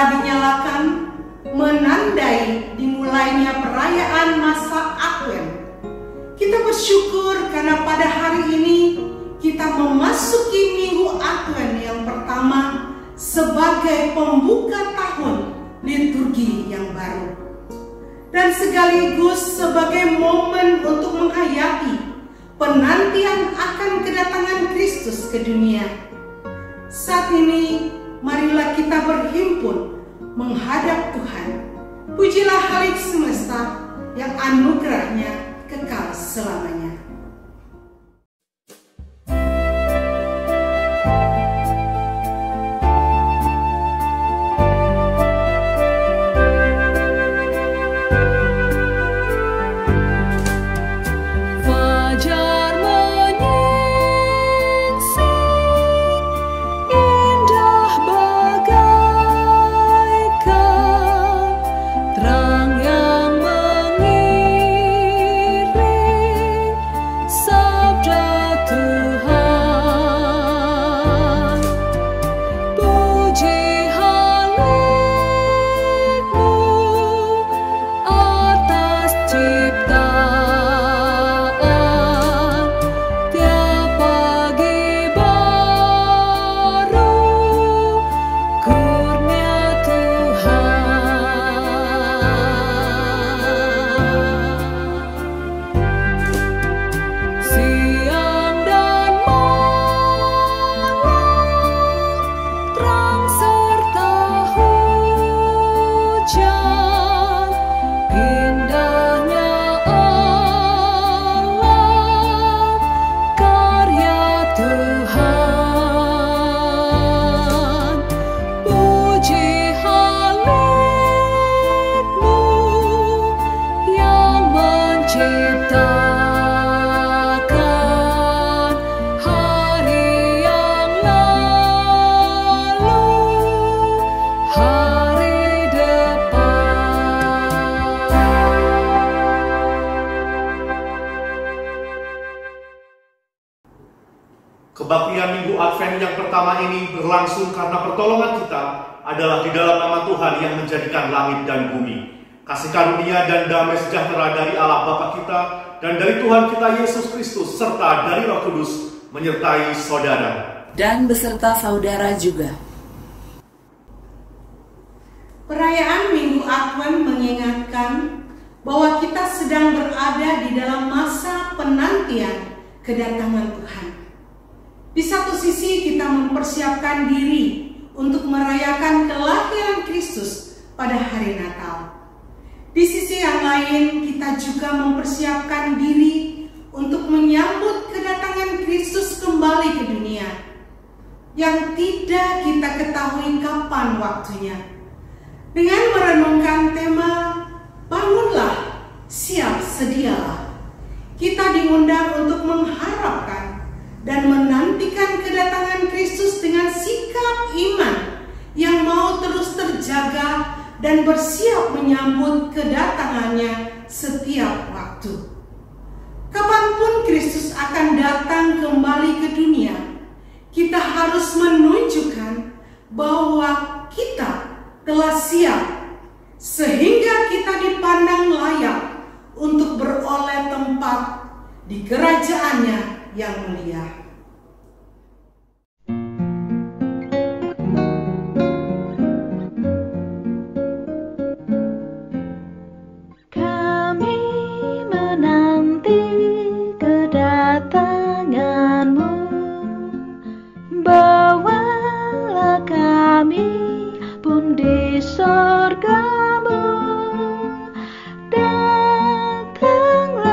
telah dinyalakan menandai dimulainya perayaan masa Advent. Kita bersyukur karena pada hari ini kita memasuki minggu Advent yang pertama sebagai pembuka tahun liturgi yang baru, dan sekaligus sebagai momen untuk menghayati penantian akan kedatangan Kristus ke dunia. Saat ini, marilah kita berhimpun menghadap Tuhan. Pujilah Halik semesta yang anugerahnya kekal selamanya. Kebaktian Minggu Advent yang pertama ini berlangsung karena pertolongan kita adalah di dalam nama Tuhan yang menjadikan langit dan bumi. Kasih karunia dan damai sejahtera dari Allah Bapa kita dan dari Tuhan kita Yesus Kristus serta dari Roh Kudus menyertai saudara. Dan beserta saudara juga. Perayaan Minggu Advent mengingatkan bahwa kita sedang berada di dalam masa penantian kedatangan Tuhan. Di satu sisi kita mempersiapkan diri untuk merayakan kelahiran Kristus pada hari Natal. Di sisi yang lain kita juga mempersiapkan diri untuk menyambut kedatangan Kristus kembali ke dunia yang tidak kita ketahui kapan waktunya. Dengan merenungkan tema Bangunlah, Siap Sedialah, kita diundang untuk mengharapkan dan menantikan kedatangan Kristus dengan sikap iman yang mau terus terjaga dan bersiap menyambut kedatangannya setiap waktu. Kapanpun Kristus akan datang kembali ke dunia, kita harus menunjukkan bahwa kita telah siap sehingga kita dipandang layak untuk beroleh tempat di kerajaannya yang mulia. Kami menanti kedatangan-Mu, bawalah kami pun di sorga-Mu. Datanglah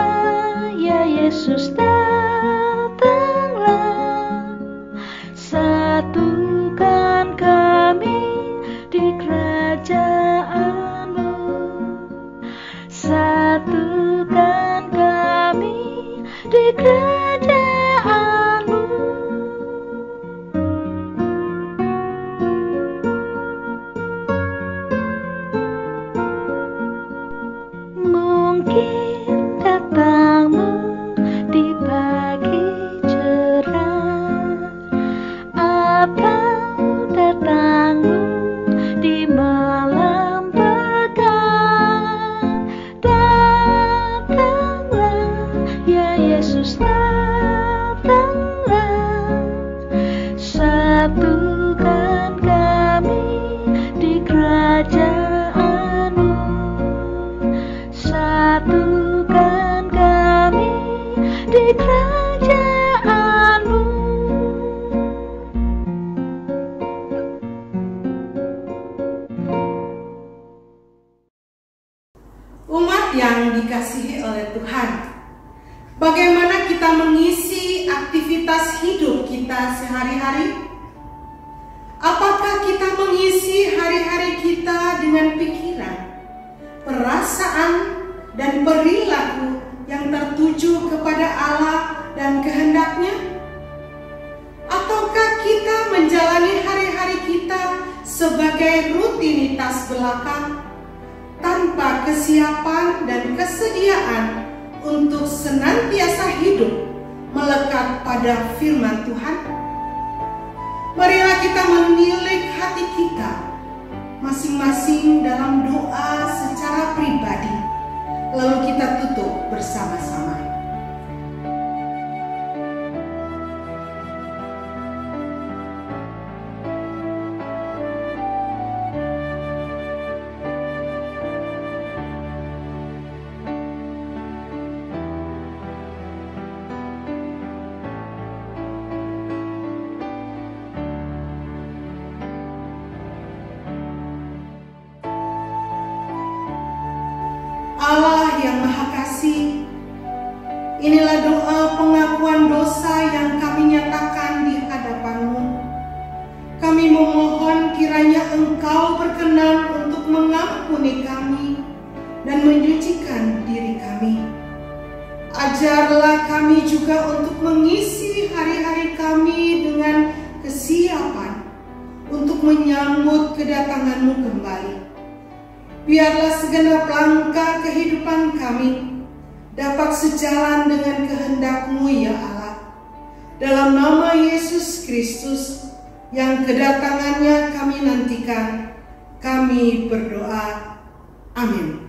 ya Yesus, datanglah Jemaat yang dikasihi oleh Tuhan, bagaimana kita mengisi aktivitas hidup kita sehari-hari? Apakah kita mengisi hari-hari kita dengan pikiran, perasaan, dan perilaku yang tertuju kepada Allah dan kehendak-Nya? Ataukah kita menjalani hari-hari kita sebagai rutinitas belaka tanpa kesiapan dan kesediaan untuk senantiasa hidup melekat pada firman Tuhan? Marilah kita menilik hati kita masing-masing dalam doa secara pribadi, lalu kita tutup bersama-sama. Allah yang Maha Kasih, inilah doa pengakuan dosa yang kami nyatakan di hadapan-Mu. Kami memohon kiranya Engkau berkenan untuk mengampuni kami dan menyucikan diri kami. Ajarlah kami juga untuk mengisi hari-hari kami dengan kesiapan untuk menyambut kedatangan-Mu kembali. Biarlah segenap langkah kehidupan kami dapat sejalan dengan kehendak-Mu ya Allah. Dalam nama Yesus Kristus yang kedatangannya kami nantikan, kami berdoa. Amin.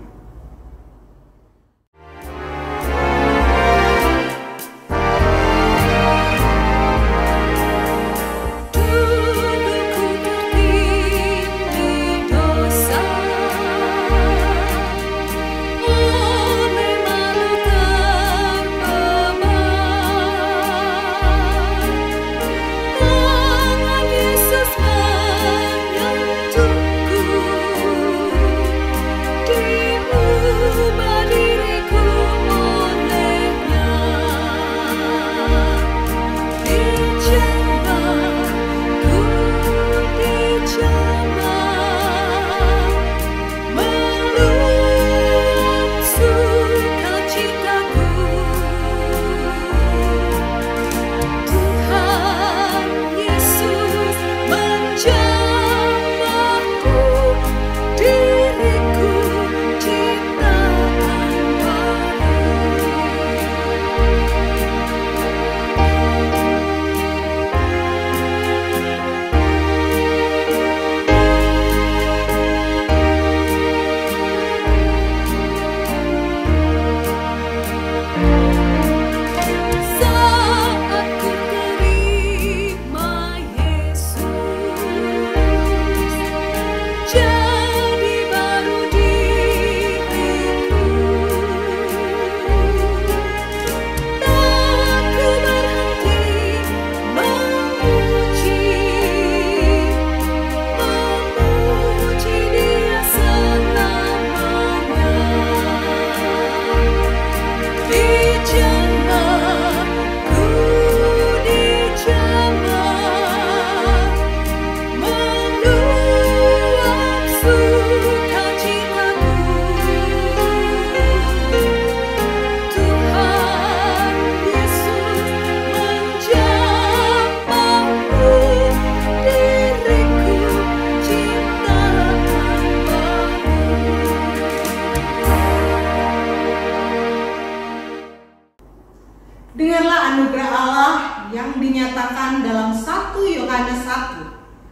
Dengarlah anugerah Allah yang dinyatakan dalam 1 Yohanes 1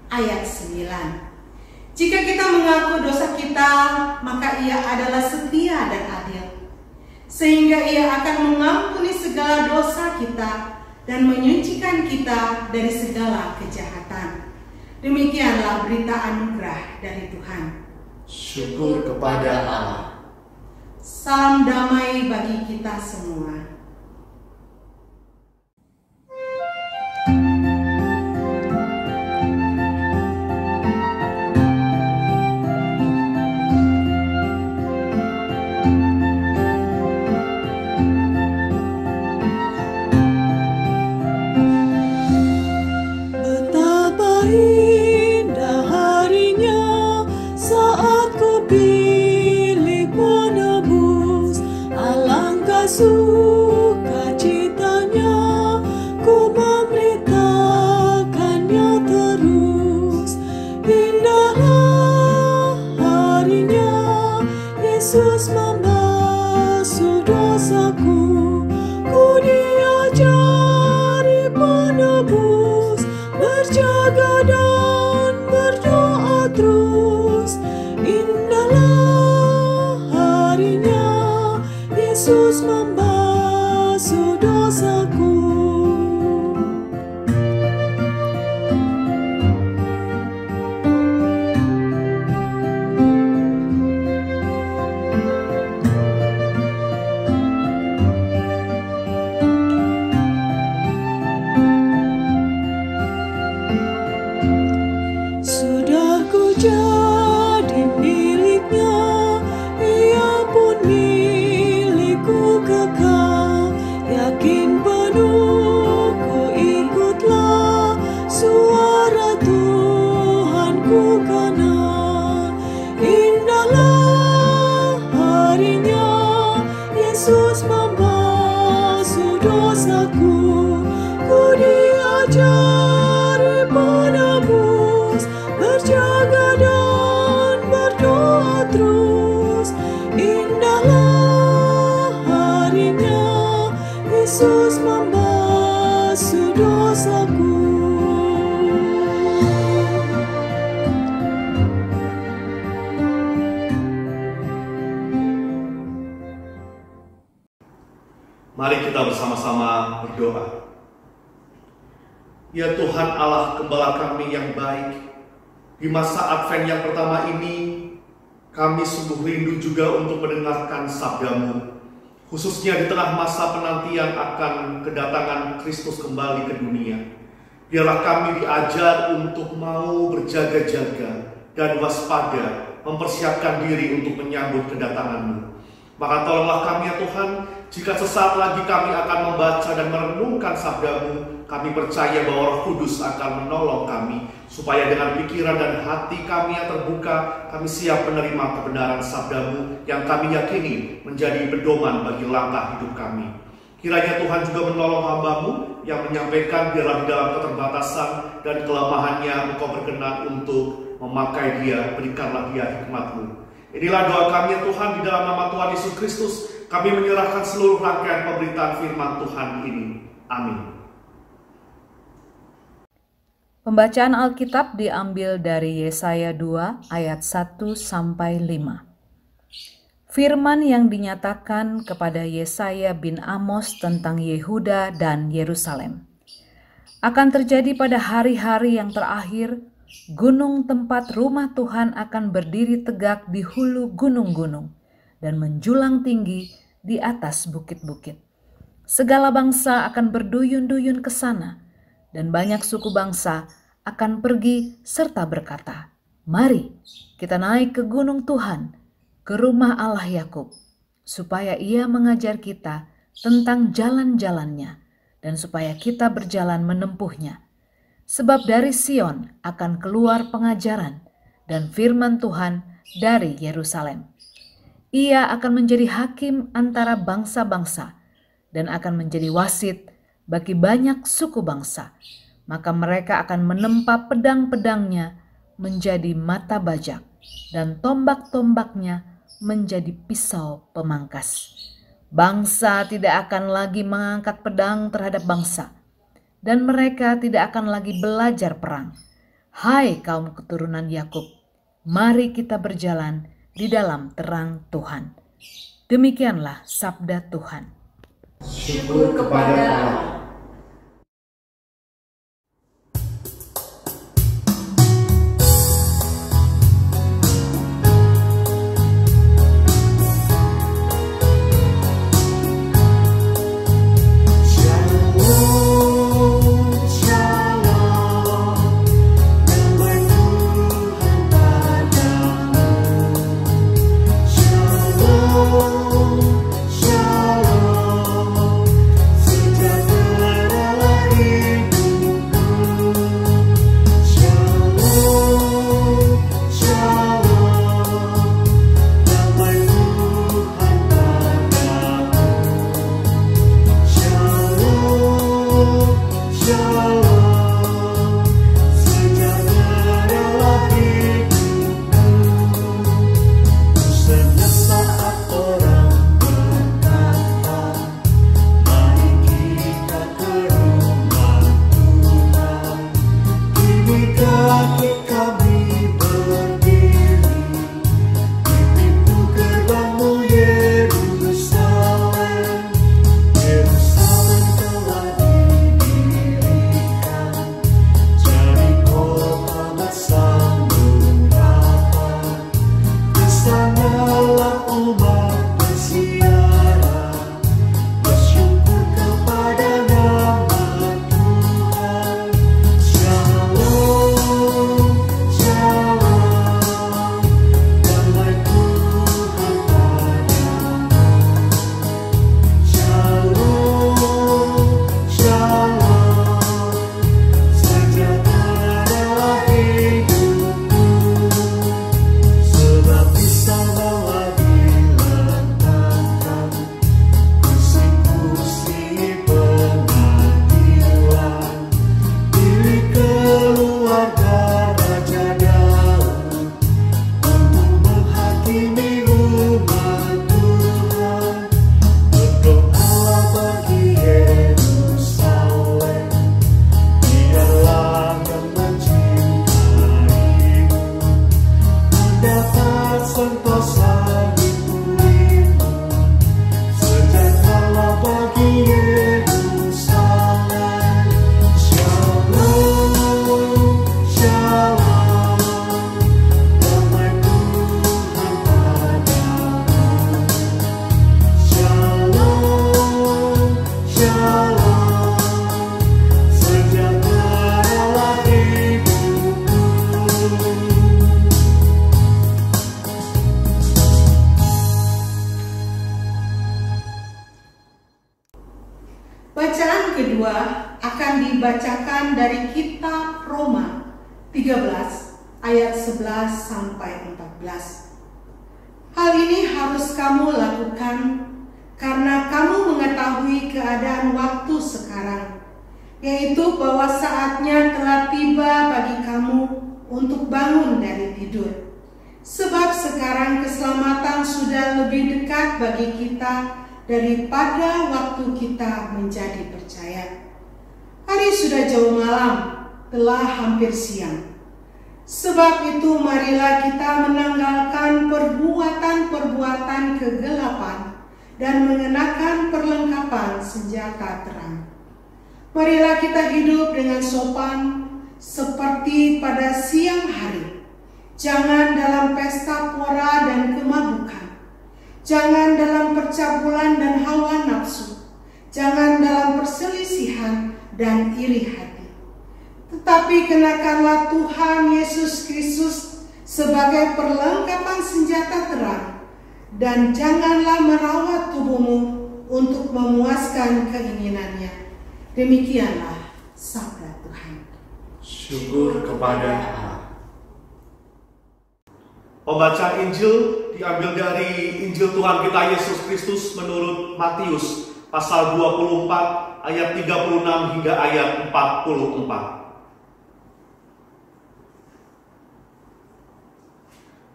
ayat 9. Jika kita mengaku dosa kita, maka Ia adalah setia dan adil, sehingga Ia akan mengampuni segala dosa kita dan menyucikan kita dari segala kejahatan. Demikianlah berita anugerah dari Tuhan. Syukur kepada Allah. Salam damai bagi kita semua. Yesus membasuh dosaku. Ku diajari penebus, berjaga dan berdoa terus. Indahlah harinya Yesus membasuh dosaku. Sudah ku jadi miliknya, Ia pun milikku kekal. Yakin penuh ku ikutlah suara Tuhanku kenal. Indahlah harinya Yesus membasuh dosaku. Ku diajari penebus, berjaga dan berdoa terus. Indahlah harinya Yesus membasuh dosaku. Mari kita bersama-sama berdoa. Ya Tuhan Allah Gembala kami yang baik, di masa Advent yang pertama ini, kami sungguh rindu juga untuk mendengarkan sabda-Mu, khususnya di tengah masa penantian akan kedatangan Kristus kembali ke dunia. Biarlah kami diajar untuk mau berjaga-jaga dan waspada, mempersiapkan diri untuk menyambut kedatangan-Mu. Maka tolonglah kami ya Tuhan, jika sesaat lagi kami akan membaca dan merenungkan sabda-Mu, kami percaya bahwa Roh Kudus akan menolong kami, supaya dengan pikiran dan hati kami yang terbuka, kami siap menerima kebenaran sabda-Mu yang kami yakini menjadi pedoman bagi langkah hidup kami. Kiranya Tuhan juga menolong hamba-Mu yang menyampaikan, biarlah di dalam keterbatasan dan kelemahannya Engkau berkenan untuk memakai dia, berikanlah dia hikmat-Mu. Inilah doa kami ya Tuhan, di dalam nama Tuhan Yesus Kristus, kami menyerahkan seluruh rangkaian pemberitaan firman Tuhan ini. Amin. Pembacaan Alkitab diambil dari Yesaya 2 ayat 1-5. Firman yang dinyatakan kepada Yesaya bin Amos tentang Yehuda dan Yerusalem. Akan terjadi pada hari-hari yang terakhir, gunung tempat rumah Tuhan akan berdiri tegak di hulu gunung-gunung dan menjulang tinggi di atas bukit-bukit. Segala bangsa akan berduyun-duyun ke sana, dan banyak suku bangsa akan pergi serta berkata, "Mari kita naik ke gunung Tuhan, ke rumah Allah Yakub, supaya Ia mengajar kita tentang jalan-jalannya, dan supaya kita berjalan menempuhnya. Sebab dari Sion akan keluar pengajaran dan firman Tuhan dari Yerusalem. Ia akan menjadi hakim antara bangsa-bangsa dan akan menjadi wasit bagi banyak suku bangsa. Maka mereka akan menempa pedang-pedangnya menjadi mata bajak dan tombak-tombaknya menjadi pisau pemangkas. Bangsa tidak akan lagi mengangkat pedang terhadap bangsa, dan mereka tidak akan lagi belajar perang. Hai kaum keturunan Yakub, mari kita berjalan di dalam terang Tuhan." Demikianlah sabda Tuhan. Syukur kepada Allah. Shalom, sejahtera kedua akan dibacakan dari kitab Roma 13 ayat 11 sampai 14. Hal ini harus kamu lakukan karena kamu mengetahui keadaan waktu sekarang, yaitu bahwa saatnya telah tiba bagi kamu untuk bangun dari tidur. Sebab sekarang keselamatan sudah lebih dekat bagi kita daripada waktu kita menjadi percaya. Hari sudah jauh malam, telah hampir siang. Sebab itu marilah kita menanggalkan perbuatan-perbuatan kegelapan dan mengenakan perlengkapan senjata terang. Marilah kita hidup dengan sopan seperti pada siang hari. Jangan dalam pesta pora dan kemabukan. Jangan dalam percabulan dan hawa nafsu. Jangan dalam perselisihan dan iri hati. Tetapi kenakanlah Tuhan Yesus Kristus sebagai perlengkapan senjata terang. Dan janganlah merawat tubuhmu untuk memuaskan keinginannya. Demikianlah sabda Tuhan. Syukur kepada Allah. Pembacaan Injil diambil dari Injil Tuhan kita Yesus Kristus menurut Matius pasal 24 ayat 36 hingga ayat 44.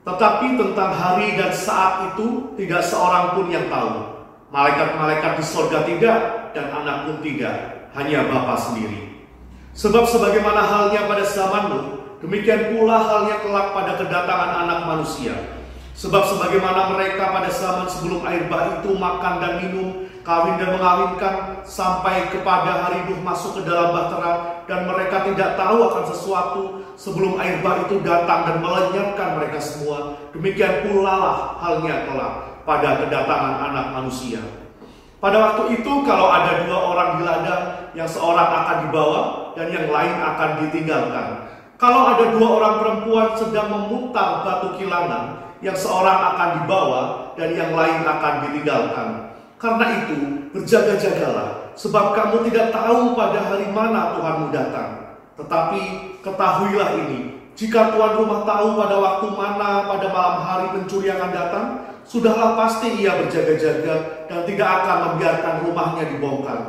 Tetapi tentang hari dan saat itu tidak seorang pun yang tahu. Malaikat-malaikat di sorga tidak, dan anak pun tidak, hanya Bapa sendiri. Sebab sebagaimana halnya pada zamanmu, demikian pula halnya kelak pada kedatangan anak manusia. Sebab sebagaimana mereka pada zaman sebelum air bah itu makan dan minum, kawin dan mengawinkan, sampai kepada hari Nuh masuk ke dalam bahtera, dan mereka tidak tahu akan sesuatu sebelum air bah itu datang dan melenyapkan mereka semua. Demikian pula lah halnya kelak pada kedatangan anak manusia. Pada waktu itu kalau ada dua orang di ladang, yang seorang akan dibawa dan yang lain akan ditinggalkan. Kalau ada dua orang perempuan sedang memutar batu kilangan, yang seorang akan dibawa dan yang lain akan ditinggalkan. Karena itu berjaga-jagalah, sebab kamu tidak tahu pada hari mana Tuhanmu datang. Tetapi ketahuilah ini, jika tuan rumah tahu pada waktu mana pada malam hari pencuri akan datang, sudahlah pasti ia berjaga-jaga dan tidak akan membiarkan rumahnya dibongkar.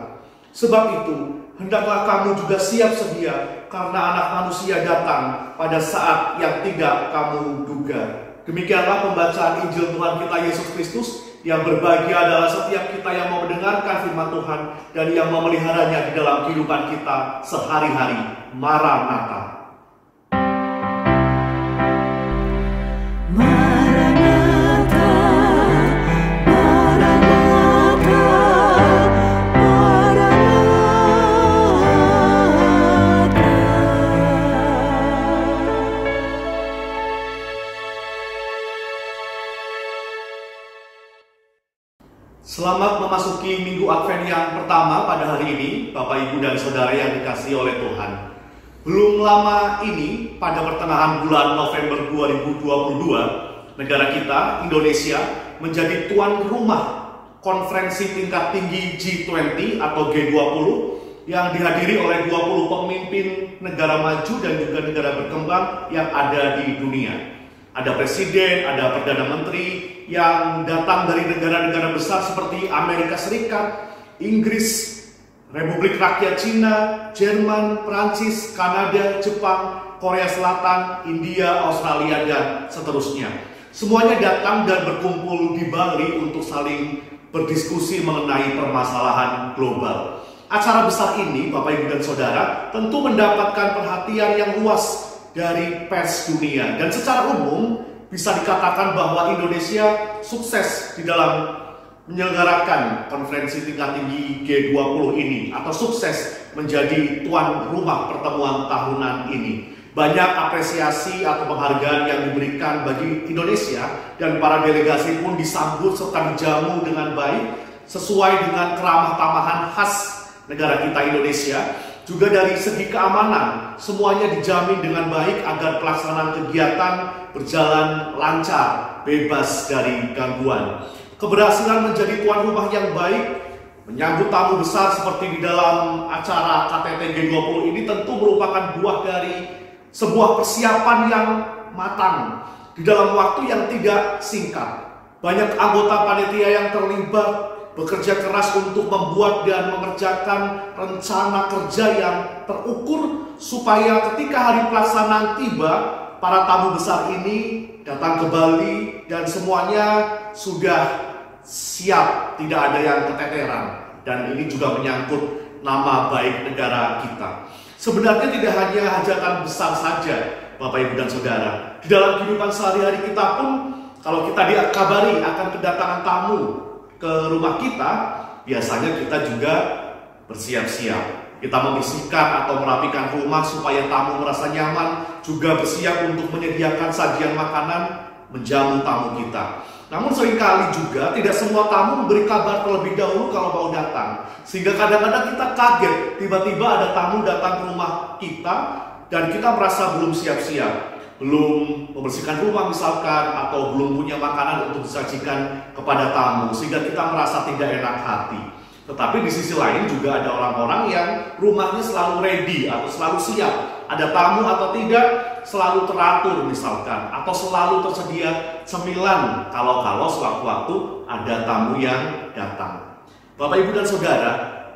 Sebab itu, hendaklah kamu juga siap sedia, karena anak manusia datang pada saat yang tidak kamu duga. Demikianlah pembacaan Injil Tuhan kita Yesus Kristus. Yang berbahagia adalah setiap kita yang mau mendengarkan firman Tuhan dan yang memeliharanya di dalam kehidupan kita sehari-hari. Maranatha. Selamat memasuki Minggu Advent yang pertama pada hari ini, Bapak, Ibu, dan Saudara yang dikasihi oleh Tuhan. Belum lama ini, pada pertengahan bulan November 2022, negara kita, Indonesia, menjadi tuan rumah konferensi tingkat tinggi G20 atau G20 yang dihadiri oleh 20 pemimpin negara maju dan juga negara berkembang yang ada di dunia. Ada presiden, ada perdana menteri yang datang dari negara-negara besar seperti Amerika Serikat, Inggris, Republik Rakyat Cina, Jerman, Prancis, Kanada, Jepang, Korea Selatan, India, Australia, dan seterusnya. Semuanya datang dan berkumpul di Bali untuk saling berdiskusi mengenai permasalahan global. Acara besar ini, Bapak, Ibu, dan Saudara, tentu mendapatkan perhatian yang luas dari pers dunia, dan secara umum bisa dikatakan bahwa Indonesia sukses di dalam menyelenggarakan konferensi tingkat tinggi G20 ini, atau sukses menjadi tuan rumah pertemuan tahunan ini. Banyak apresiasi atau penghargaan yang diberikan bagi Indonesia, dan para delegasi pun disambut serta dijamu dengan baik sesuai dengan keramah tamahan khas negara kita Indonesia. Juga dari segi keamanan, semuanya dijamin dengan baik agar pelaksanaan kegiatan berjalan lancar, bebas dari gangguan. Keberhasilan menjadi tuan rumah yang baik Menyambut tamu besar seperti di dalam acara KTT G20 ini tentu merupakan buah dari sebuah persiapan yang matang di dalam waktu yang tidak singkat. Banyak anggota panitia yang terlibat bekerja keras untuk membuat dan mengerjakan rencana kerja yang terukur supaya ketika hari pelaksanaan tiba, para tamu besar ini datang ke Bali dan semuanya sudah siap, tidak ada yang keteteran. Dan ini juga menyangkut nama baik negara kita. Sebenarnya tidak hanya hajatan besar saja, Bapak Ibu dan Saudara. Di dalam kehidupan sehari-hari kita pun, kalau kita dikabari akan kedatangan tamu ke rumah kita, biasanya kita juga bersiap-siap. Kita membersihkan atau merapikan rumah supaya tamu merasa nyaman, juga bersiap untuk menyediakan sajian makanan menjamu tamu kita. Namun seringkali juga tidak semua tamu memberi kabar terlebih dahulu kalau mau datang. Sehingga kadang-kadang kita kaget, tiba-tiba ada tamu datang ke rumah kita dan kita merasa belum siap-siap. Belum membersihkan rumah misalkan, atau belum punya makanan untuk disajikan kepada tamu, sehingga kita merasa tidak enak hati. Tetapi di sisi lain juga ada orang-orang yang rumahnya selalu ready atau selalu siap. Ada tamu atau tidak, selalu teratur misalkan, atau selalu tersedia cemilan kalau sewaktu-waktu ada tamu yang datang. Bapak, Ibu, dan Saudara,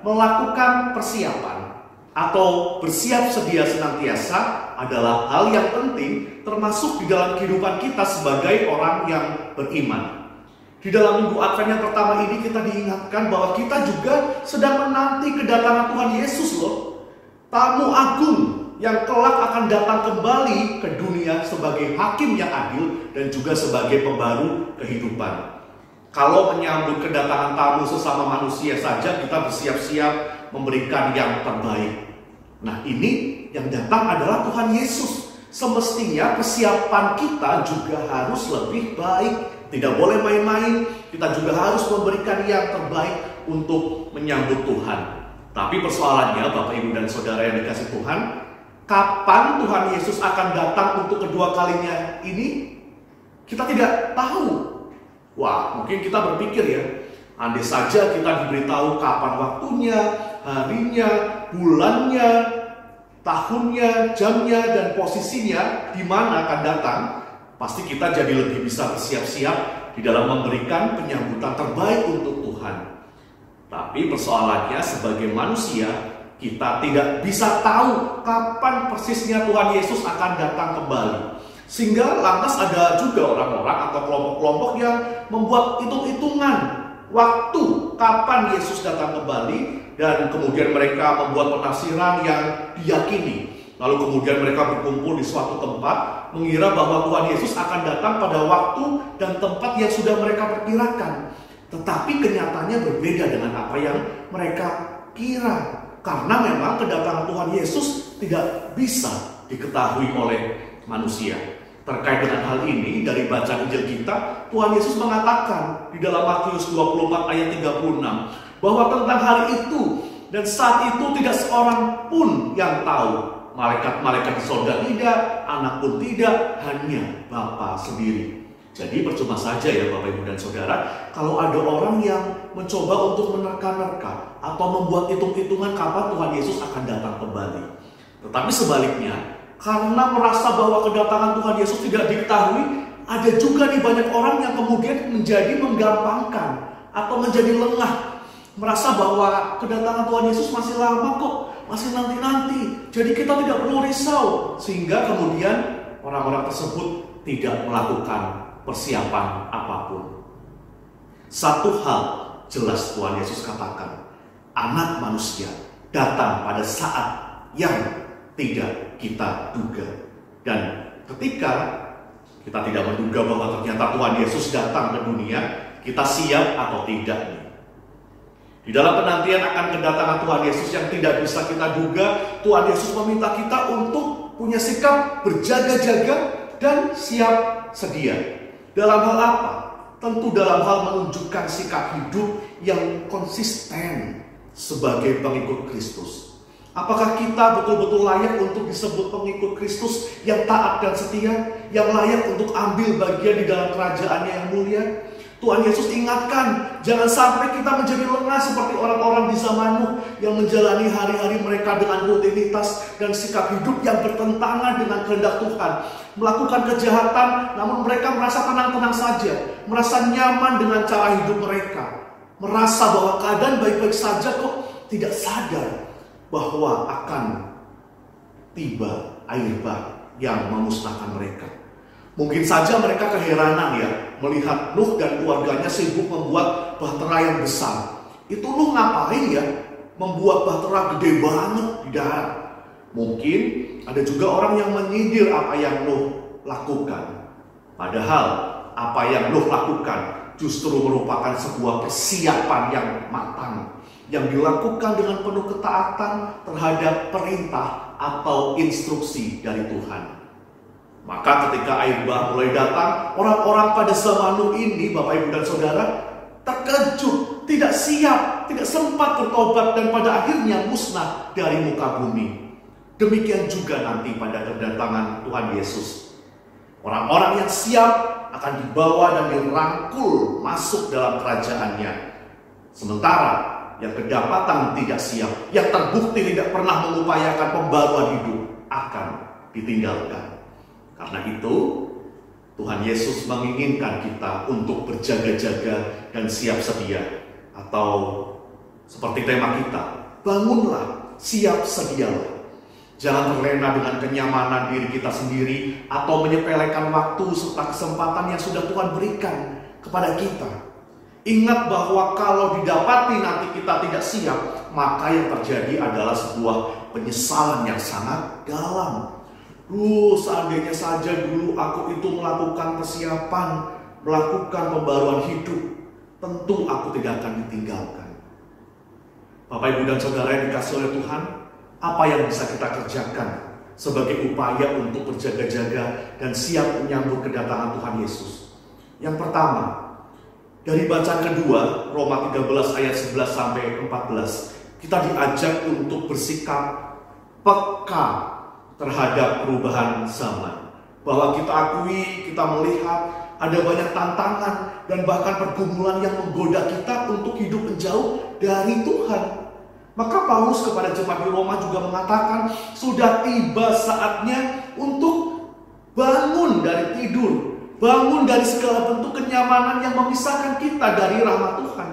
melakukan persiapan atau bersiap sedia senantiasa adalah hal yang penting, termasuk di dalam kehidupan kita sebagai orang yang beriman. Di dalam minggu Advent yang pertama ini kita diingatkan bahwa kita juga sedang menanti kedatangan Tuhan Yesus loh. Tamu agung yang kelak akan datang kembali ke dunia sebagai hakim yang adil dan juga sebagai pembaru kehidupan. Kalau menyambut kedatangan tamu sesama manusia saja kita bersiap-siap memberikan yang terbaik. Nah, ini yang datang adalah Tuhan Yesus. Semestinya persiapan kita juga harus lebih baik. Tidak boleh main-main, kita juga harus memberikan yang terbaik untuk menyambut Tuhan. Tapi persoalannya, Bapak, Ibu, dan Saudara yang dikasih Tuhan, kapan Tuhan Yesus akan datang untuk kedua kalinya ini? Kita tidak tahu. Wah, mungkin kita berpikir ya, andai saja kita diberitahu kapan waktunya, harinya, bulannya, tahunnya, jamnya, dan posisinya di mana akan datang, pasti kita jadi lebih bisa bersiap-siap di dalam memberikan penyambutan terbaik untuk Tuhan. Tapi persoalannya sebagai manusia, kita tidak bisa tahu kapan persisnya Tuhan Yesus akan datang kembali. Sehingga lantas ada juga orang-orang atau kelompok-kelompok yang membuat hitung-hitungan waktu kapan Yesus datang kembali, dan kemudian mereka membuat penafsiran yang diyakini. Lalu kemudian mereka berkumpul di suatu tempat, mengira bahwa Tuhan Yesus akan datang pada waktu dan tempat yang sudah mereka perkirakan. Tetapi kenyataannya berbeda dengan apa yang mereka kira. Karena memang kedatangan Tuhan Yesus tidak bisa diketahui oleh manusia. Terkait dengan hal ini, dari bacaan Injil kita, Tuhan Yesus mengatakan di dalam Matius 24 ayat 36, bahwa tentang hari itu dan saat itu tidak seorang pun yang tahu. Malaikat-malaikat di sorga tidak, anak pun tidak, hanya Bapa sendiri. Jadi percuma saja ya Bapak, Ibu, dan Saudara, kalau ada orang yang mencoba untuk menerka-nerka atau membuat hitung-hitungan kapan Tuhan Yesus akan datang kembali. Tetapi sebaliknya, karena merasa bahwa kedatangan Tuhan Yesus tidak diketahui, ada juga nih banyak orang yang kemudian menjadi menggampangkan atau menjadi lengah, merasa bahwa kedatangan Tuhan Yesus masih lama kok, masih nanti-nanti, jadi kita tidak perlu risau. Sehingga kemudian orang-orang tersebut tidak melakukan persiapan apapun. Satu hal jelas Tuhan Yesus katakan, Anak Manusia datang pada saat yang tidak kita duga. Dan ketika kita tidak menduga bahwa ternyata Tuhan Yesus datang ke dunia, kita siap atau tidak? Di dalam penantian akan kedatangan Tuhan Yesus yang tidak bisa kita duga, Tuhan Yesus meminta kita untuk punya sikap berjaga-jaga dan siap sedia. Dalam hal apa? Tentu dalam hal menunjukkan sikap hidup yang konsisten sebagai pengikut Kristus. Apakah kita betul-betul layak untuk disebut pengikut Kristus yang taat dan setia, yang layak untuk ambil bagian di dalam kerajaannya yang mulia? Tuhan Yesus ingatkan, jangan sampai kita menjadi lengah seperti orang-orang di zaman Nuh yang menjalani hari-hari mereka dengan rutinitas dan sikap hidup yang bertentangan dengan kehendak Tuhan. Melakukan kejahatan, namun mereka merasa tenang-tenang saja, merasa nyaman dengan cara hidup mereka, merasa bahwa keadaan baik-baik saja kok, tidak sadar bahwa akan tiba air bah yang memusnahkan mereka. Mungkin saja mereka keheranan ya, melihat Nuh dan keluarganya sibuk membuat bahtera yang besar. Itu Nuh ngapain ya, membuat bahtera gede banget di darat? Mungkin ada juga orang yang menyindir apa yang Nuh lakukan. Padahal apa yang Nuh lakukan justru merupakan sebuah persiapan yang matang, yang dilakukan dengan penuh ketaatan terhadap perintah atau instruksi dari Tuhan. Maka ketika air bah mulai datang, orang-orang pada zaman Nuh ini, Bapak Ibu dan Saudara, terkejut, tidak siap, tidak sempat bertobat, dan pada akhirnya musnah dari muka bumi. Demikian juga nanti pada kedatangan Tuhan Yesus. Orang-orang yang siap akan dibawa dan dirangkul masuk dalam kerajaannya. Sementara yang kedapatan tidak siap, yang terbukti tidak pernah mengupayakan pembaruan hidup, akan ditinggalkan. Karena itu, Tuhan Yesus menginginkan kita untuk berjaga-jaga dan siap sedia. Atau seperti tema kita, bangunlah, siap sedialah. Jangan terlena dengan kenyamanan diri kita sendiri atau menyepelekan waktu serta kesempatan yang sudah Tuhan berikan kepada kita. Ingat bahwa kalau didapati nanti kita tidak siap, maka yang terjadi adalah sebuah penyesalan yang sangat dalam. Seandainya saja dulu aku itu melakukan persiapan, melakukan pembaruan hidup, tentu aku tidak akan ditinggalkan. Bapak, Ibu, dan Saudara yang dikasihi oleh Tuhan, apa yang bisa kita kerjakan sebagai upaya untuk berjaga-jaga dan siap menyambut kedatangan Tuhan Yesus? Yang pertama, dari bacaan kedua, Roma 13 ayat 11 sampai 14, kita diajak untuk bersikap peka terhadap perubahan zaman. Bahwa kita akui, kita melihat ada banyak tantangan dan bahkan pergumulan yang menggoda kita untuk hidup menjauh dari Tuhan. Maka Paulus kepada jemaat di Roma juga mengatakan, sudah tiba saatnya untuk bangun dari tidur, bangun dari segala bentuk kenyamanan yang memisahkan kita dari rahmat Tuhan.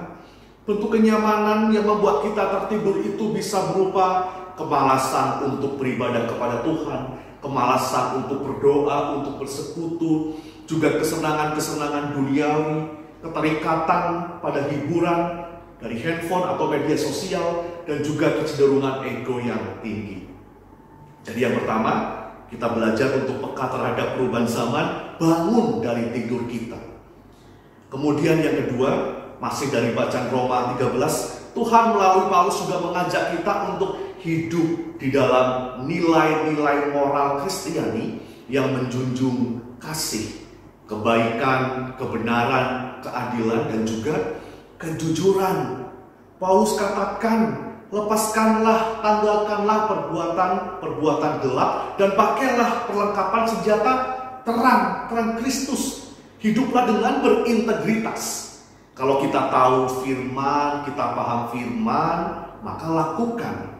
Bentuk kenyamanan yang membuat kita tertidur itu bisa berupa kemalasan untuk beribadah kepada Tuhan, kemalasan untuk berdoa, untuk bersekutu, juga kesenangan-kesenangan duniawi, keterikatan pada hiburan dari handphone atau media sosial, dan juga kecenderungan ego yang tinggi. Jadi yang pertama, kita belajar untuk peka terhadap perubahan zaman, bangun dari tidur kita. Kemudian yang kedua, masih dari bacaan Roma 13, Tuhan melalui Paulus juga mengajak kita untuk hidup di dalam nilai-nilai moral Kristiani yang menjunjung kasih, kebaikan, kebenaran, keadilan, dan juga kejujuran. Paulus katakan, lepaskanlah, tanggalkanlah perbuatan gelap, dan pakailah perlengkapan senjata terang Kristus. Hiduplah dengan berintegritas. Kalau kita tahu firman, kita paham firman, maka lakukan.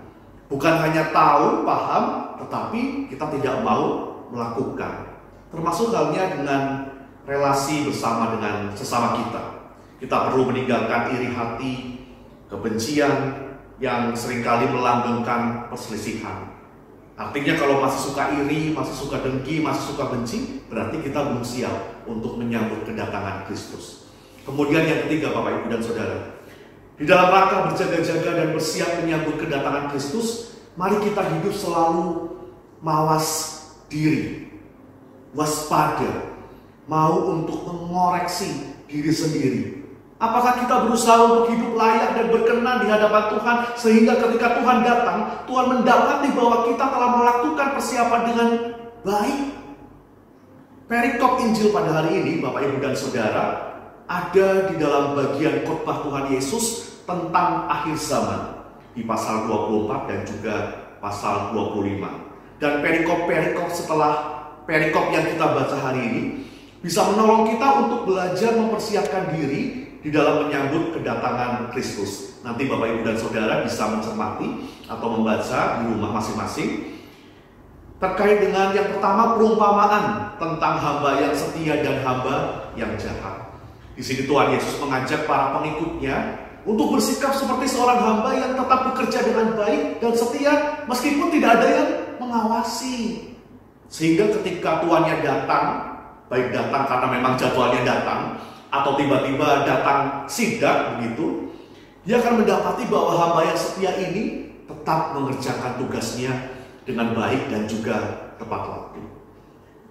Bukan hanya tahu, paham, tetapi kita tidak mau melakukan. Termasuk halnya dengan relasi bersama dengan sesama kita. Kita perlu meninggalkan iri hati, kebencian yang seringkali melanggengkan perselisihan. Artinya kalau masih suka iri, masih suka dengki, masih suka benci, berarti kita belum siap untuk menyambut kedatangan Kristus. Kemudian yang ketiga, Bapak, Ibu, dan Saudara, di dalam rangka berjaga-jaga dan bersiap menyambut kedatangan Kristus, mari kita hidup selalu mawas diri, waspada, mau untuk mengoreksi diri sendiri. Apakah kita berusaha untuk hidup layak dan berkenan di hadapan Tuhan, sehingga ketika Tuhan datang, Tuhan mendapati bahwa kita telah melakukan persiapan dengan baik? Perikop Injil pada hari ini, Bapak, Ibu, dan Saudara, ada di dalam bagian khotbah Tuhan Yesus tentang akhir zaman di pasal 24 dan juga pasal 25. Dan perikop-perikop setelah perikop yang kita baca hari ini bisa menolong kita untuk belajar mempersiapkan diri di dalam menyambut kedatangan Kristus. Nanti Bapak Ibu dan Saudara bisa mencermati atau membaca di rumah masing-masing terkait dengan yang pertama, perumpamaan tentang hamba yang setia dan hamba yang jahat. Di sini Tuhan Yesus mengajak para pengikutnya untuk bersikap seperti seorang hamba yang tetap bekerja dengan baik dan setia meskipun tidak ada yang mengawasi. Sehingga ketika tuannya datang, baik datang karena memang jadwalnya datang atau tiba-tiba datang sidak begitu, dia akan mendapati bahwa hamba yang setia ini tetap mengerjakan tugasnya dengan baik dan juga tepat waktu.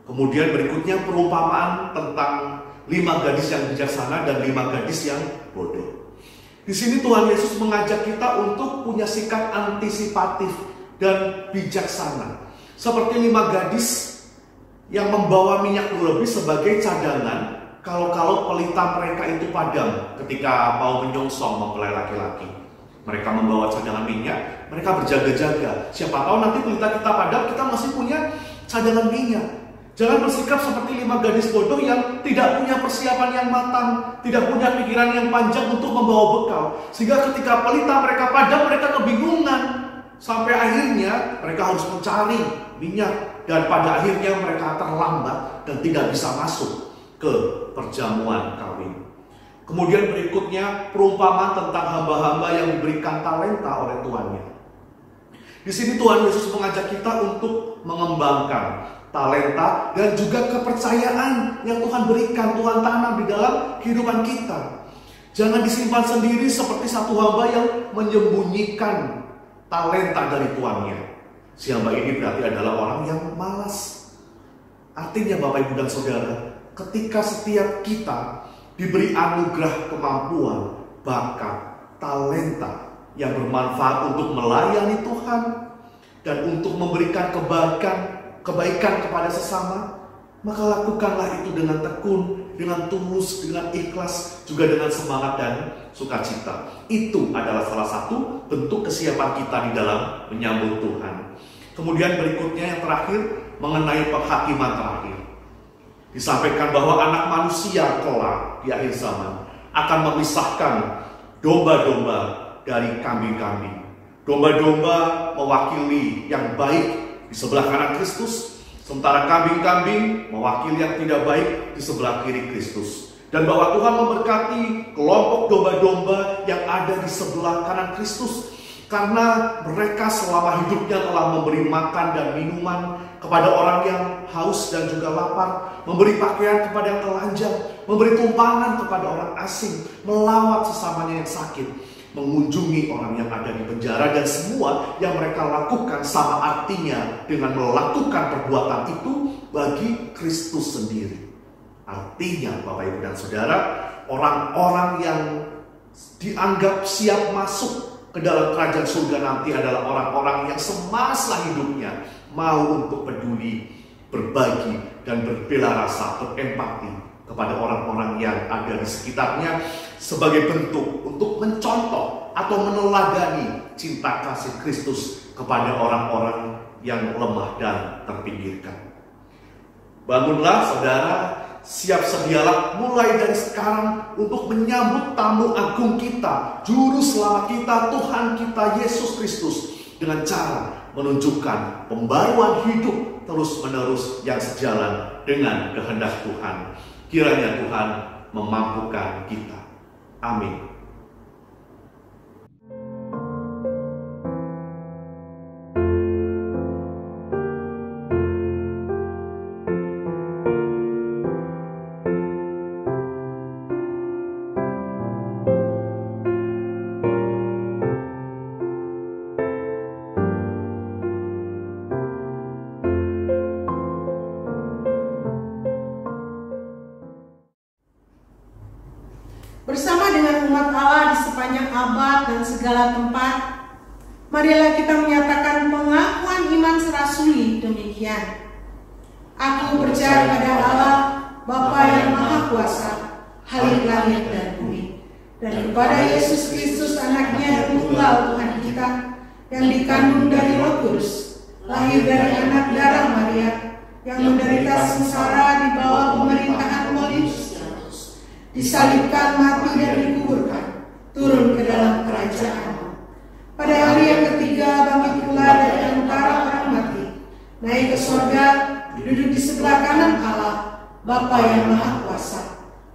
Kemudian berikutnya perumpamaan tentang 5 gadis yang bijaksana dan 5 gadis yang bodoh. Di sini Tuhan Yesus mengajak kita untuk punya sikap antisipatif dan bijaksana. Seperti 5 gadis yang membawa minyak lebih sebagai cadangan kalau pelita mereka itu padam ketika mau menyongsong mempelai laki-laki. Mereka membawa cadangan minyak, mereka berjaga-jaga. Siapa tahu nanti pelita kita padam, kita masih punya cadangan minyak. Jangan bersikap seperti 5 gadis bodoh yang tidak punya persiapan yang matang, tidak punya pikiran yang panjang untuk membawa bekal. Sehingga ketika pelita mereka padam, mereka kebingungan. Sampai akhirnya mereka harus mencari minyak. Dan pada akhirnya mereka terlambat dan tidak bisa masuk ke perjamuan kawin. Kemudian berikutnya perumpamaan tentang hamba-hamba yang diberikan talenta oleh tuannya. Di sini Tuhan Yesus mengajak kita untuk mengembangkan talenta dan juga kepercayaan yang Tuhan berikan, Tuhan tanam di dalam kehidupan kita. Jangan disimpan sendiri seperti satu hamba yang menyembunyikan talenta dari tuannya. Si hamba ini berarti adalah orang yang malas. Artinya Bapak Ibu dan Saudara, ketika setiap kita diberi anugerah kemampuan, bakat, talenta yang bermanfaat untuk melayani Tuhan dan untuk memberikan kebaikan kepada sesama, maka lakukanlah itu dengan tekun, dengan tulus, dengan ikhlas, juga dengan semangat dan sukacita. Itu adalah salah satu bentuk kesiapan kita di dalam menyambut Tuhan. Kemudian berikutnya yang terakhir mengenai penghakiman terakhir. Disampaikan bahwa anak manusia kelak di akhir zaman akan memisahkan domba-domba dari kambing-kambing. Domba-domba mewakili yang baik di sebelah kanan Kristus, sementara kambing-kambing mewakili yang tidak baik di sebelah kiri Kristus. Dan bahwa Tuhan memberkati kelompok domba-domba yang ada di sebelah kanan Kristus, karena mereka selama hidupnya telah memberi makan dan minuman kepada orang yang haus dan juga lapar, memberi pakaian kepada yang telanjang, memberi tumpangan kepada orang asing, melawat sesamanya yang sakit, mengunjungi orang yang ada di penjara, dan semua yang mereka lakukan sama artinya dengan melakukan perbuatan itu bagi Kristus sendiri. Artinya Bapak Ibu dan Saudara, orang-orang yang dianggap siap masuk ke dalam kerajaan surga nanti adalah orang-orang yang semasa hidupnya mau untuk peduli, berbagi, dan berbela rasa, berempati kepada orang-orang yang ada di sekitarnya sebagai bentuk untuk mencontoh atau meneladani cinta kasih Kristus kepada orang-orang yang lemah dan terpinggirkan. Bangunlah saudara, siap sedialah mulai dari sekarang untuk menyambut tamu agung kita, juru selamat kita, Tuhan kita Yesus Kristus, dengan cara menunjukkan pembaruan hidup terus-menerus yang sejalan dengan kehendak Tuhan. Kiranya Tuhan memampukan kita. Amin. Bersama dengan umat Allah di sepanjang abad dan segala tempat, marilah kita menyatakan pengakuan iman serasuli demikian. Aku percaya pada Allah, Bapa yang Maha Kuasa, Halik langit dan bumi, dan kepada Yesus Kristus anaknya yang tunggal Tuhan kita, yang dikandung dari Roh Kudus, lahir dari anak darah Maria, yang menderita sengsara di bawah pemerintahan disalibkan, mati dan dikuburkan, turun ke dalam kerajaan. Pada hari yang ketiga bangkit pula dari antara orang mati, naik ke surga, duduk di sebelah kanan Allah, Bapa yang Maha Kuasa.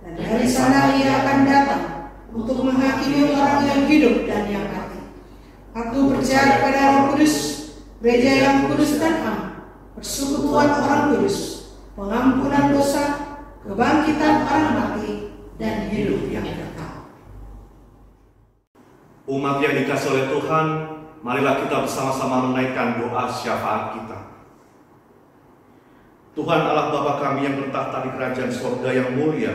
Dan dari sana ia akan datang untuk menghakimi orang yang hidup dan yang mati. Aku percaya kepada Roh Kudus, gereja yang kudus dan am, persekutuan orang kudus, pengampunan dosa, kebangkitan orang mati, dan hidup yang kekal. Umat yang dikasih oleh Tuhan, marilah kita bersama-sama menaikkan doa syafaat kita. Tuhan Allah Bapa kami yang bertahta di kerajaan surga yang mulia,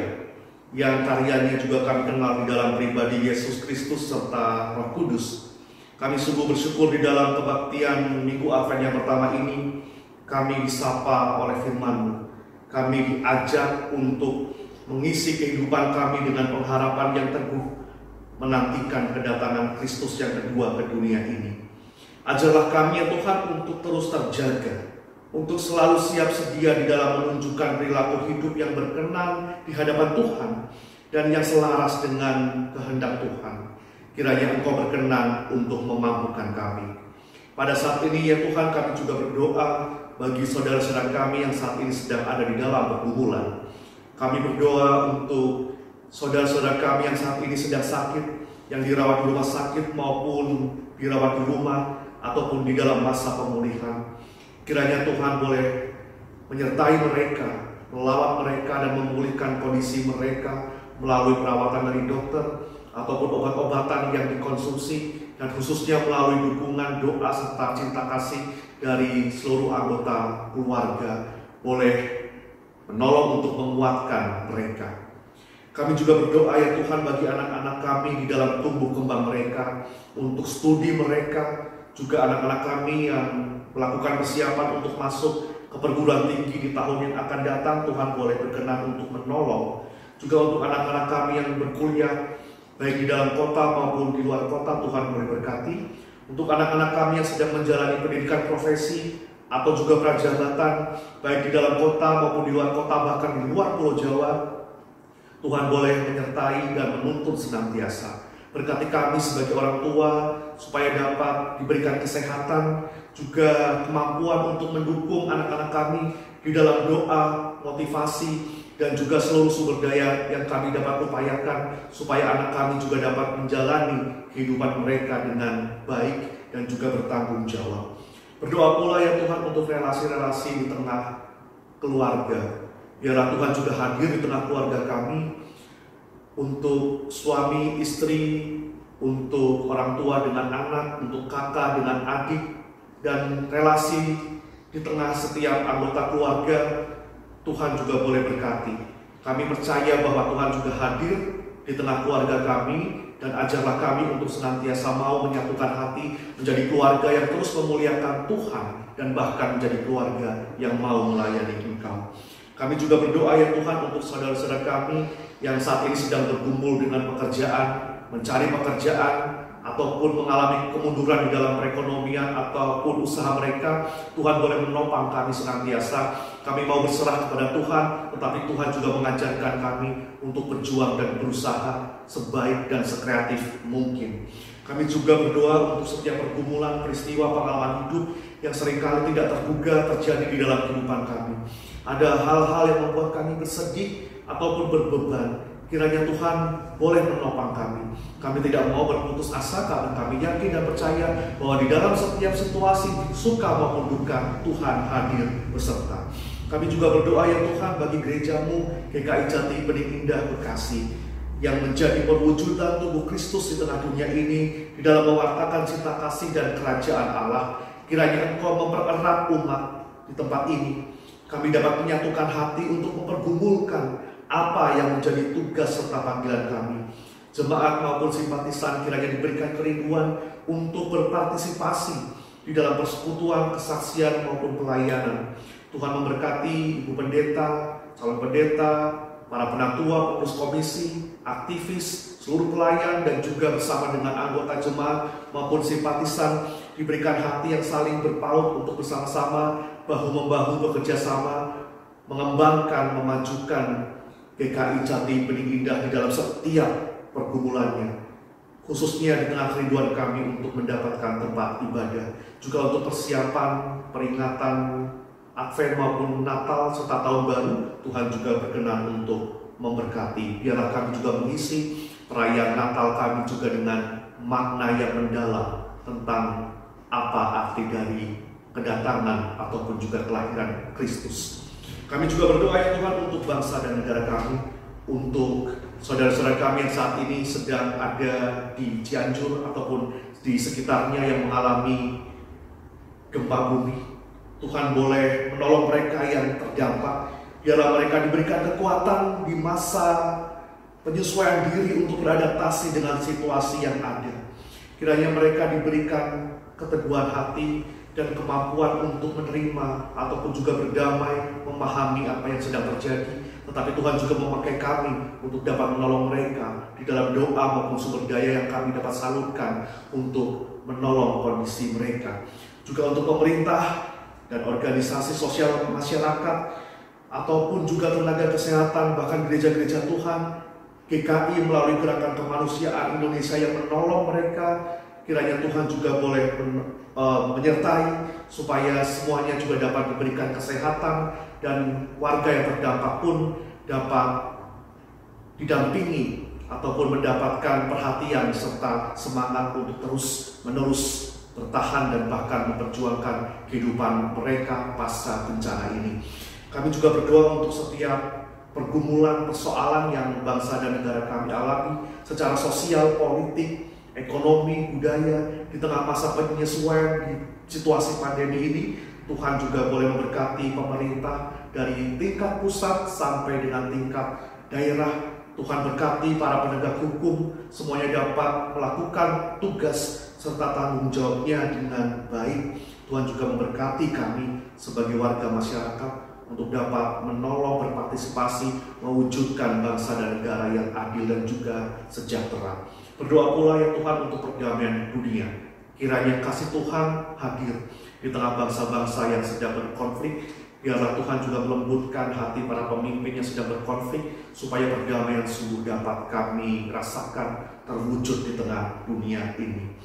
yang karyanya juga kami kenal di dalam pribadi Yesus Kristus serta Roh Kudus. Kami sungguh bersyukur di dalam kebaktian Minggu Advent yang pertama ini, kami disapa oleh firman-Mu. Kami diajak untuk mengisi kehidupan kami dengan pengharapan yang teguh, menantikan kedatangan Kristus yang kedua ke dunia ini. Ajarlah kami ya Tuhan untuk terus terjaga, untuk selalu siap sedia di dalam menunjukkan perilaku hidup yang berkenan di hadapan Tuhan dan yang selaras dengan kehendak Tuhan. Kiranya Engkau berkenan untuk memampukan kami. Pada saat ini ya Tuhan, kami juga berdoa bagi saudara-saudara kami yang saat ini sedang ada di dalam pergumulan. Kami berdoa untuk saudara-saudara kami yang saat ini sedang sakit, yang dirawat di rumah sakit maupun dirawat di rumah ataupun di dalam masa pemulihan. Kiranya Tuhan boleh menyertai mereka, melawat mereka dan memulihkan kondisi mereka melalui perawatan dari dokter ataupun obat-obatan yang dikonsumsi, dan khususnya melalui dukungan doa serta cinta kasih dari seluruh anggota keluarga boleh menolong untuk menguatkan mereka. Kami juga berdoa ya Tuhan bagi anak-anak kami di dalam tumbuh kembang mereka, untuk studi mereka, juga anak-anak kami yang melakukan persiapan untuk masuk ke perguruan tinggi di tahun yang akan datang. Tuhan boleh berkenan untuk menolong. Juga untuk anak-anak kami yang berkuliah baik di dalam kota maupun di luar kota, Tuhan boleh berkati. Untuk anak-anak kami yang sedang menjalani pendidikan profesi atau juga prajabatan baik di dalam kota maupun di luar kota, bahkan di luar Pulau Jawa, Tuhan boleh menyertai dan menuntun senantiasa. Berkati kami sebagai orang tua supaya dapat diberikan kesehatan, juga kemampuan untuk mendukung anak-anak kami di dalam doa, motivasi, dan juga seluruh sumber daya yang kami dapat upayakan supaya anak kami juga dapat menjalani kehidupan mereka dengan baik dan juga bertanggung jawab. Berdoa pula ya Tuhan untuk relasi-relasi di tengah keluarga. Biarlah Tuhan juga hadir di tengah keluarga kami, untuk suami, istri, untuk orang tua dengan anak, untuk kakak dengan adik, dan relasi di tengah setiap anggota keluarga. Tuhan juga boleh berkati. Kami percaya bahwa Tuhan juga hadir di tengah keluarga kami, dan ajarlah kami untuk senantiasa mau menyatukan hati menjadi keluarga yang terus memuliakan Tuhan, dan bahkan menjadi keluarga yang mau melayani Engkau. Kami juga berdoa ya Tuhan untuk saudara-saudara kami yang saat ini sedang bergumul dengan pekerjaan, mencari pekerjaan, ataupun mengalami kemunduran di dalam perekonomian ataupun usaha mereka. Tuhan boleh menopang kami senantiasa. Kami mau berserah kepada Tuhan, tetapi Tuhan juga mengajarkan kami untuk berjuang dan berusaha sebaik dan sekreatif mungkin. Kami juga berdoa untuk setiap pergumulan, peristiwa, pengalaman hidup yang seringkali tidak terduga terjadi di dalam kehidupan kami. Ada hal-hal yang membuat kami bersedih ataupun berbeban. Kiranya Tuhan boleh menopang kami. Kami tidak mau berputus asa karena kami yakin dan percaya bahwa di dalam setiap situasi, suka maupun duka, Tuhan hadir beserta. Kami juga berdoa ya Tuhan bagi gereja-Mu GKI Jati Bening Indah Bekasi, yang menjadi perwujudan tubuh Kristus di tengah dunia ini, di dalam mewartakan cinta kasih dan kerajaan Allah. Kiranya Engkau mempererat umat di tempat ini. Kami dapat menyatukan hati untuk mempergumulkan apa yang menjadi tugas serta panggilan kami. Jemaat maupun simpatisan kiranya diberikan kerinduan untuk berpartisipasi di dalam persekutuan, kesaksian maupun pelayanan. Tuhan memberkati Ibu Pendeta, calon pendeta, para penatua, pengurus komisi, aktivis, seluruh pelayan, dan juga bersama dengan anggota jemaat maupun simpatisan diberikan hati yang saling berpaut untuk bersama-sama, bahu-membahu bekerja sama, mengembangkan, memajukan GKI Jati Bening Indah di dalam setiap pergumulannya, khususnya di tengah kerinduan kami untuk mendapatkan tempat ibadah, juga untuk persiapan peringatan Advent maupun Natal serta Tahun Baru. Tuhan juga berkenan untuk memberkati. Biarlah kami juga mengisi perayaan Natal kami juga dengan makna yang mendalam tentang apa arti dari kedatangan ataupun juga kelahiran Kristus. Kami juga berdoa ya Tuhan untuk bangsa dan negara kami, untuk saudara-saudara kami yang saat ini sedang ada di Cianjur ataupun di sekitarnya yang mengalami gempa bumi. Tuhan boleh menolong mereka yang terdampak. Biarlah mereka diberikan kekuatan di masa penyesuaian diri untuk beradaptasi dengan situasi yang ada. Kiranya mereka diberikan keteguhan hati dan kemampuan untuk menerima ataupun juga berdamai, memahami apa yang sedang terjadi. Tetapi Tuhan juga memakai kami untuk dapat menolong mereka di dalam doa maupun sumber daya yang kami dapat salurkan untuk menolong kondisi mereka. Juga untuk pemerintah dan organisasi sosial masyarakat ataupun juga tenaga kesehatan, bahkan gereja-gereja Tuhan, GKI melalui Gerakan Kemanusiaan Indonesia yang menolong mereka. Kiranya Tuhan juga boleh menyertai supaya semuanya juga dapat diberikan kesehatan dan warga yang terdampak pun dapat didampingi ataupun mendapatkan perhatian serta semangat untuk terus-menerus bertahan dan bahkan memperjuangkan kehidupan mereka pasca bencana ini. Kami juga berdoa untuk setiap pergumulan, persoalan yang bangsa dan negara kami alami secara sosial, politik, ekonomi, budaya, di tengah masa penyesuaian di situasi pandemi ini. Tuhan juga boleh memberkati pemerintah dari tingkat pusat sampai dengan tingkat daerah. Tuhan berkati para penegak hukum, semuanya dapat melakukan tugas serta tanggung jawabnya dengan baik. Tuhan juga memberkati kami sebagai warga masyarakat untuk dapat menolong, berpartisipasi, mewujudkan bangsa dan negara yang adil dan juga sejahtera. Berdoa pula ya Tuhan untuk perdamaian dunia. Kiranya kasih Tuhan hadir di tengah bangsa-bangsa yang sedang berkonflik. Biarlah Tuhan juga melembutkan hati para pemimpin yang sedang berkonflik, supaya perdamaian sungguh dapat kami rasakan terwujud di tengah dunia ini.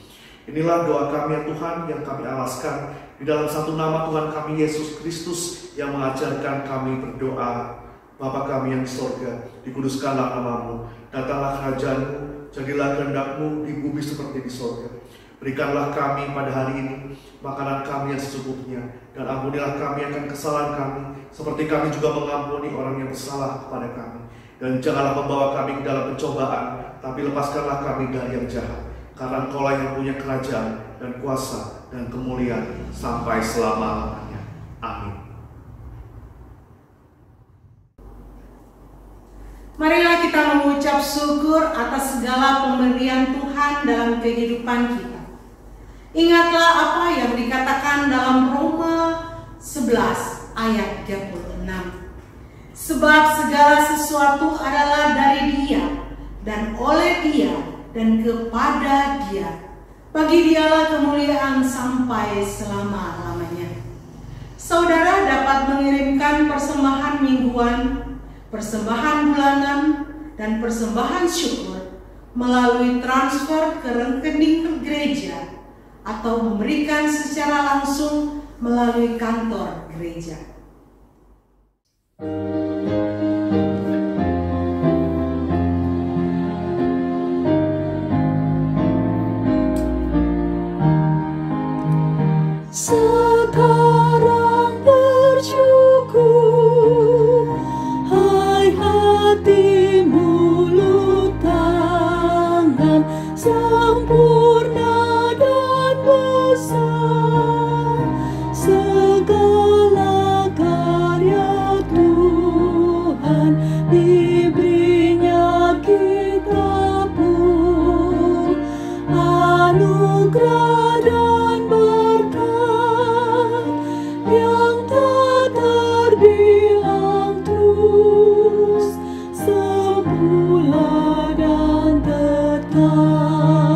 Inilah doa kami ya Tuhan yang kami alaskan di dalam satu nama Tuhan kami Yesus Kristus yang mengajarkan kami berdoa. Bapa kami yang di sorga, dikuduskanlah namamu, datanglah kerajaan-Mu, jadilah kehendak-Mu di bumi seperti di sorga. Berikanlah kami pada hari ini makanan kami yang secukupnya, dan ampunilah kami akan kesalahan kami, seperti kami juga mengampuni orang yang bersalah kepada kami. Dan janganlah membawa kami ke dalam pencobaan, tapi lepaskanlah kami dari yang jahat. Karena Engkaulah yang punya kerajaan dan kuasa dan kemuliaan sampai selama-lamanya. Amin. Marilah kita mengucap syukur atas segala pemberian Tuhan dalam kehidupan kita. Ingatlah apa yang dikatakan dalam Roma 11 ayat 36. Sebab segala sesuatu adalah dari Dia, dan oleh Dia, dan kepada Dia. Bagi Dialah kemuliaan sampai selama-lamanya. Saudara dapat mengirimkan persembahan mingguan, persembahan bulanan, dan persembahan syukur melalui transfer ke rekening gereja atau memberikan secara langsung melalui kantor gereja. Sekarang bersyukur, hai hati, mulut, tangan, sempurna dan besar segala karya Tuhan, diberinya kita pun anugerah dan berkat yang tak terbilang, terus semula dan tetap.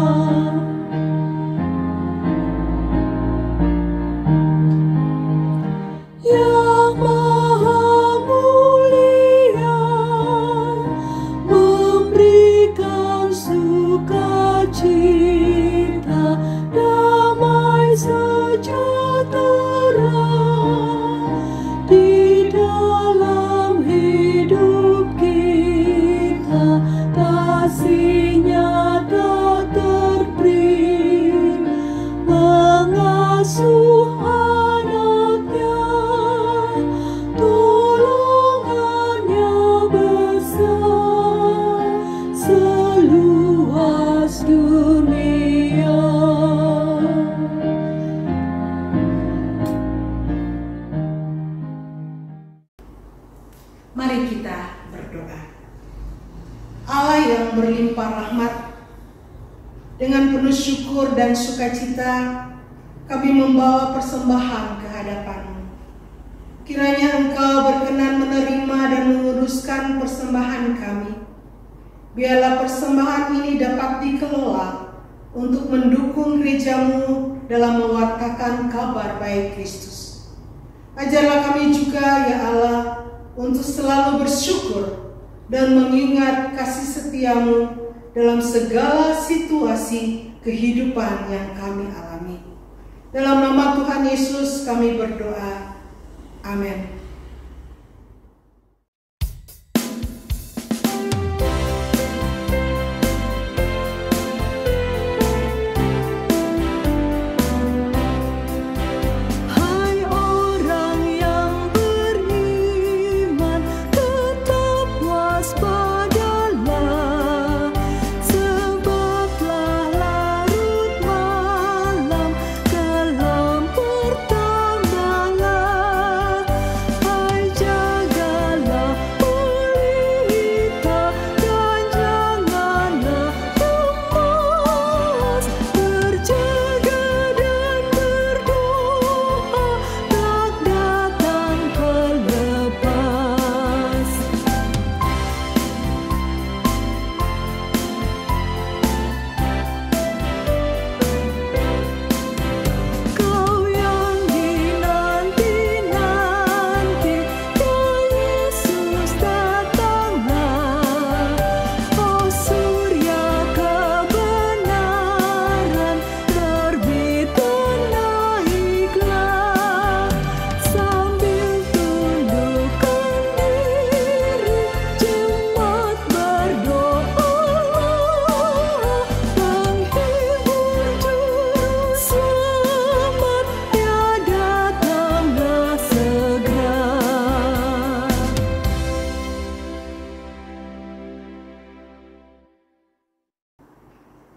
Dengan penuh syukur dan sukacita, kami membawa persembahan ke hadapan-Mu. Kiranya Engkau berkenan menerima dan menguruskan persembahan kami. Biarlah persembahan ini dapat dikelola untuk mendukung gereja-Mu dalam mewartakan kabar baik Kristus. Ajarlah kami juga, ya Allah, untuk selalu bersyukur dan mengingat kasih setia-Mu dalam segala situasi kehidupan yang kami alami. Dalam nama Tuhan Yesus kami berdoa. Amin.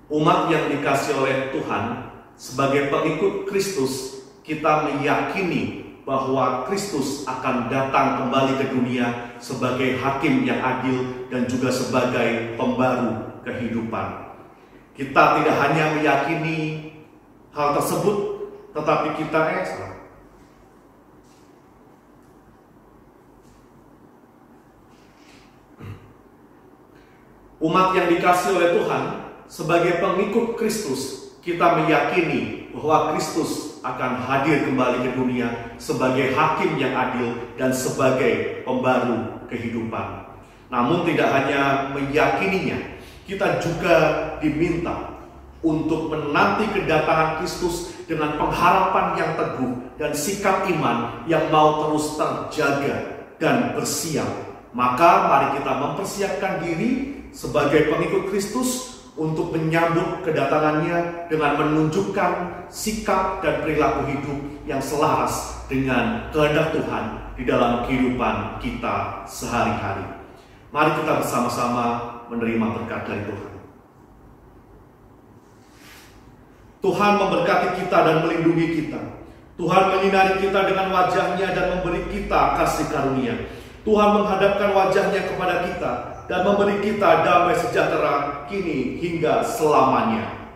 Umat yang dikasih oleh Tuhan, sebagai pengikut Kristus, kita meyakini bahwa Kristus akan datang kembali ke dunia sebagai hakim yang adil dan juga sebagai pembaru kehidupan. Kita tidak hanya meyakini hal tersebut, tetapi kita umat yang dikasih oleh Tuhan, sebagai pengikut Kristus, kita meyakini bahwa Kristus akan hadir kembali ke dunia sebagai hakim yang adil dan sebagai pembaru kehidupan. Namun tidak hanya meyakininya, kita juga diminta untuk menanti kedatangan Kristus dengan pengharapan yang teguh dan sikap iman yang mau terus terjaga dan bersiap. Maka mari kita mempersiapkan diri sebagai pengikut Kristus untuk menyambut kedatangannya dengan menunjukkan sikap dan perilaku hidup yang selaras dengan kehendak Tuhan di dalam kehidupan kita sehari-hari. Mari kita bersama-sama menerima berkat dari Tuhan. Tuhan memberkati kita dan melindungi kita. Tuhan menyinari kita dengan wajah-Nya dan memberi kita kasih karunia. Tuhan menghadapkan wajah-Nya kepada kita dan memberi kita damai sejahtera kini hingga selamanya.